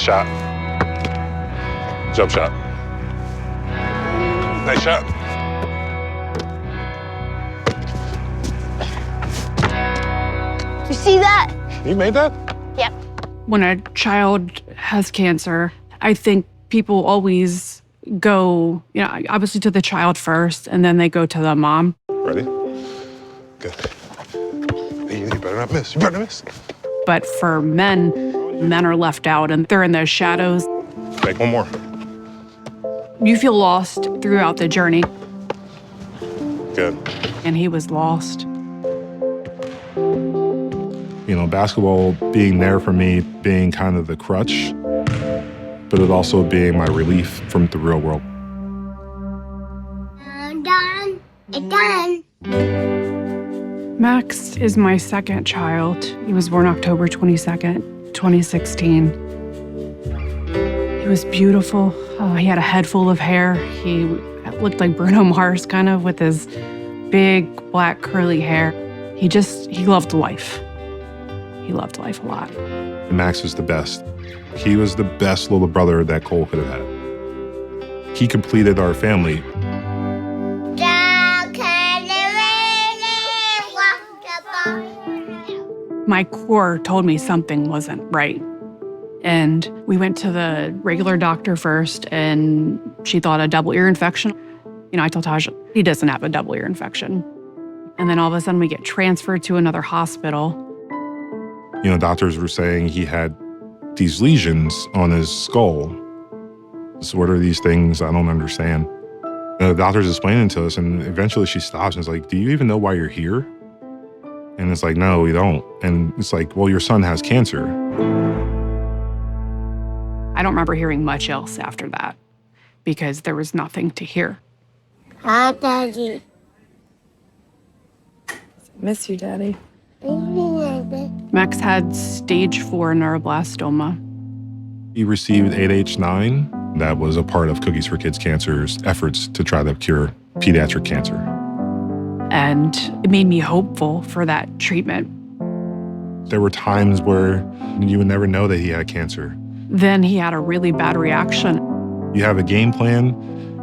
shot. Jump shot. Nice shot. You see that? You made that? Yep. When a child has cancer, I think people always go, obviously to the child first, and then they go to the mom. Ready? Good. Hey, you better not miss. You better not miss. But for men are left out, and they're in those shadows. Make one more. You feel lost throughout the journey, Good. and he was lost. Basketball being there for me, being kind of the crutch, but it also being my relief from the real world. I'm done. It's done. Max is my second child. He was born October 22nd, 2016. He was beautiful. He had a head full of hair. He looked like Bruno Mars, kind of, with his big, black, curly hair. He loved life. He loved life a lot. Max was the best. He was the best little brother that Cole could have had. He completed our family. My core told me something wasn't right. And we went to the regular doctor first, and she thought a double ear infection. I told Taj, he doesn't have a double ear infection. And then all of a sudden we get transferred to another hospital. Doctors were saying he had these lesions on his skull. So what are these things? I don't understand. The doctor's explaining to us, and eventually she stops and is like, do you even know why you're here? And it's like, no, we don't. And it's like, well, your son has cancer. I don't remember hearing much else after that because there was nothing to hear. Hi, Daddy. Miss you, Daddy. Max had stage 4 neuroblastoma. He received 8H9. That was a part of Cookies for Kids Cancer's efforts to try to cure pediatric cancer. And it made me hopeful for that treatment. There were times where you would never know that he had cancer. Then he had a really bad reaction. You have a game plan,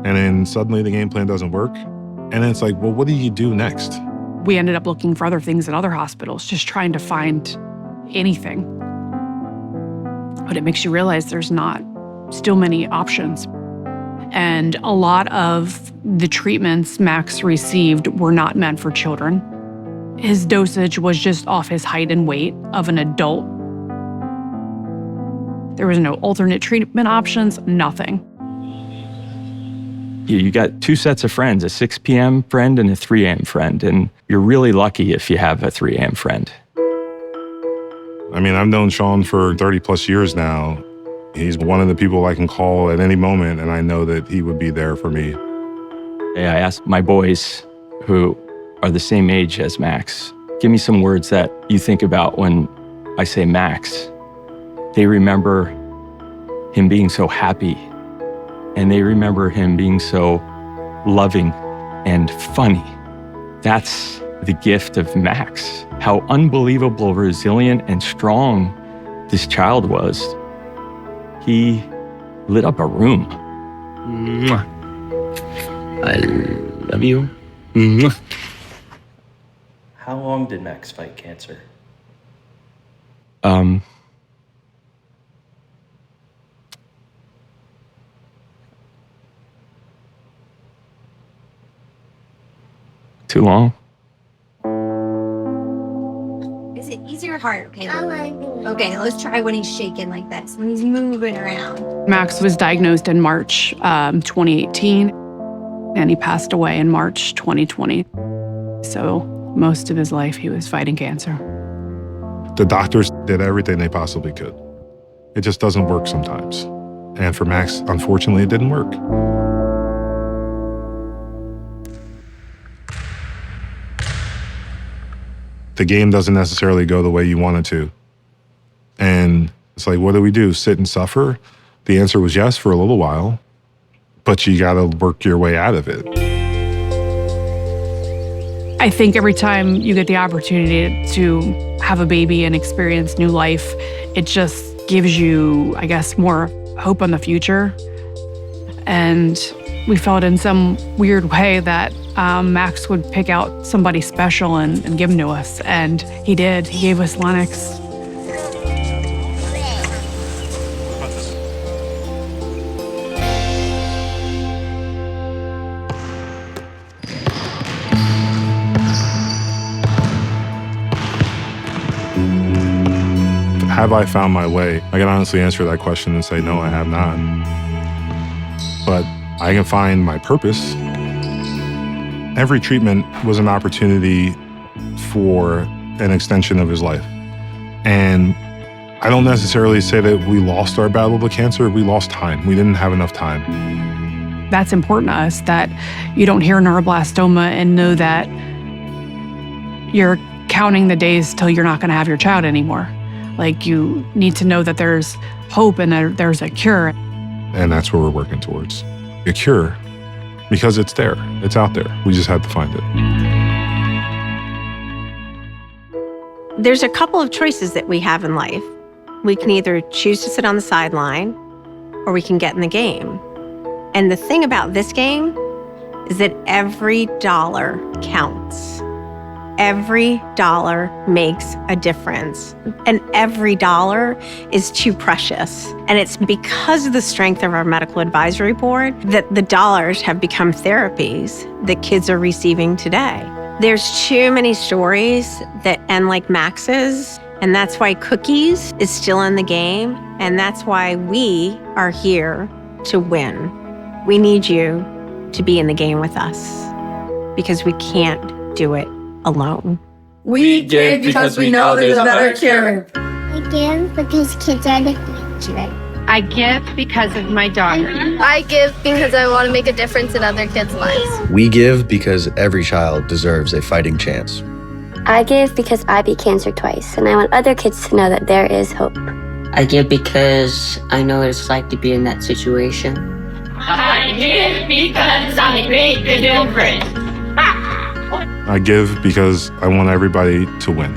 and then suddenly the game plan doesn't work. And then it's like, well, what do you do next? We ended up looking for other things in other hospitals, just trying to find anything. But it makes you realize there's not still many options. And a lot of the treatments Max received were not meant for children. His dosage was just off his height and weight of an adult. There was no alternate treatment options, nothing. You got two sets of friends, a 6 p.m. friend and a 3 a.m. friend, and you're really lucky if you have a 3 a.m. friend. I've known Sean for 30 plus years now. He's one of the people I can call at any moment, and I know that he would be there for me. I asked my boys, who are the same age as Max, give me some words that you think about when I say Max. They remember him being so happy, and they remember him being so loving and funny. That's the gift of Max. How unbelievable, resilient, and strong this child was. He lit up a room. I love you. How long did Max fight cancer? Too long. Is it easier or harder? Okay, let's try when he's shaking like this, when he's moving around. Max was diagnosed in March 2018, and he passed away in March 2020. So most of his life, he was fighting cancer. The doctors did everything they possibly could. It just doesn't work sometimes. And for Max, unfortunately, it didn't work. The game doesn't necessarily go the way you want it to. And it's like, what do we do? Sit and suffer? The answer was yes for a little while, but you gotta work your way out of it. I think every time you get the opportunity to have a baby and experience new life, it just gives you, I guess, more hope on the future. And we felt in some weird way that Max would pick out somebody special and give him to us. And he did. He gave us Lennox. Have I found my way? I can honestly answer that question and say, no, I have not. But I can find my purpose. Every treatment was an opportunity for an extension of his life. And I don't necessarily say that we lost our battle with cancer. We lost time. We didn't have enough time. That's important to us, that you don't hear neuroblastoma and know that you're counting the days till you're not going to have your child anymore. Like, you need to know that there's hope and there's a cure. And that's what we're working towards. A cure, because it's there. It's out there. We just have to find it. There's a couple of choices that we have in life. We can either choose to sit on the sideline or we can get in the game. And the thing about this game is that every dollar counts. Every dollar makes a difference, and every dollar is too precious. And it's because of the strength of our medical advisory board that the dollars have become therapies that kids are receiving today. There's too many stories that end like Max's, and that's why Cookies is still in the game, and that's why we are here to win. We need you to be in the game with us because we can't do it alone. We give because we know there's a better cure. I give because kids are the future. I give because of my daughter. I give because I want to make a difference in other kids' lives. We give because every child deserves a fighting chance. I give because I beat cancer twice, and I want other kids to know that there is hope. I give because I know what it's like to be in that situation. I give because I make a difference. I give because I want everybody to win.